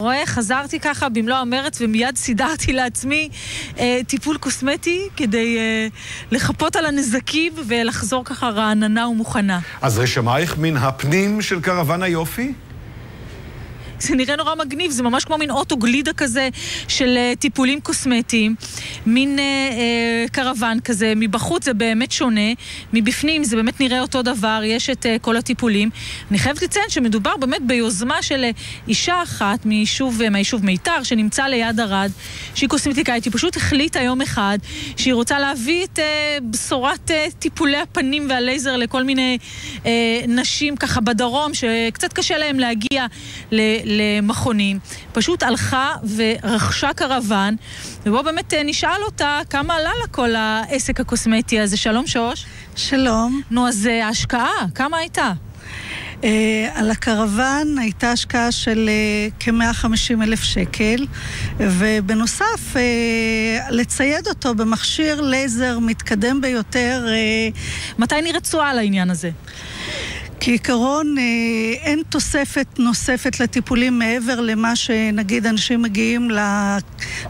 רואה, חזרתי ככה במלוא המרץ ומיד סידרתי לעצמי טיפול קוסמטי כדי לחפות על הנזקים ולחזור ככה רעננה ומוכנה. אז רשמייך מן הפנים של קרוון היופי? זה נראה נורא מגניב, זה ממש כמו מין אוטו גלידה כזה של טיפולים קוסמטיים, מין קרוון כזה, מבחוץ זה באמת שונה, מבפנים זה באמת נראה אותו דבר, יש את כל הטיפולים. אני חייבת לציין שמדובר באמת ביוזמה של אישה אחת מהיישוב מיתר, שנמצא ליד ערד, שהיא קוסמטיקאית, היא פשוט החליטה יום אחד שהיא רוצה להביא את בשורת טיפולי הפנים והלייזר לכל מיני נשים ככה בדרום, שקצת קשה להם להגיע למכונים. פשוט הלכה ורכשה קרוון, ובוא באמת נשאל אותה כמה עלה לה כל העסק הקוסמטי הזה. שלום שוש. שלום. נו, אז ההשקעה, כמה הייתה? על הקרוון הייתה השקעה של כ-150,000 שקל, ובנוסף לצייד אותו במכשיר לייזר מתקדם ביותר. מתי נרצועה על העניין הזה? כעיקרון אין תוספת נוספת לטיפולים מעבר למה שנגיד אנשים מגיעים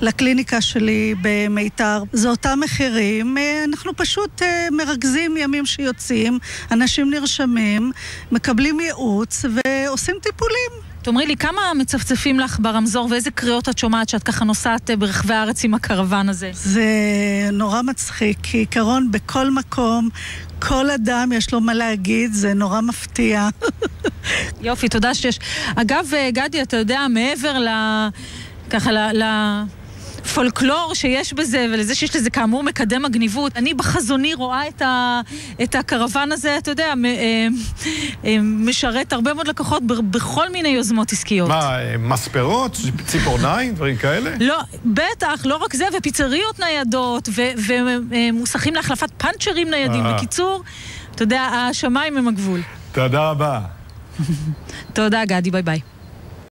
לקליניקה שלי במיתר. זה אותם מחירים, אנחנו פשוט מרכזים ימים שיוצאים, אנשים נרשמים, מקבלים ייעוץ ועושים טיפולים. תאמרי לי, כמה מצפצפים לך ברמזור ואיזה קריאות את שומעת שאת ככה נוסעת ברחבי הארץ עם הקרוון הזה? זה נורא מצחיק, כי עיקרון בכל מקום, כל אדם יש לו מה להגיד, זה נורא מפתיע. יופי, תודה שיש. אגב, גדי, אתה יודע, מעבר ככה לפולקלור שיש בזה, ולזה שיש לזה כאמור מקדם מגניבות, אני בחזוני רואה את הקרוון הזה, אתה יודע, משרת הרבה מאוד לקוחות בכל מיני יוזמות עסקיות. מה, מספרות, ציפורניים, דברים כאלה? לא, בטח, לא רק זה, ופיצריות ניידות, ומוסכים להחלפת פנצ'רים ניידים. בקיצור, אתה יודע, השמיים הם הגבול. תודה רבה. תודה, גדי, ביי ביי.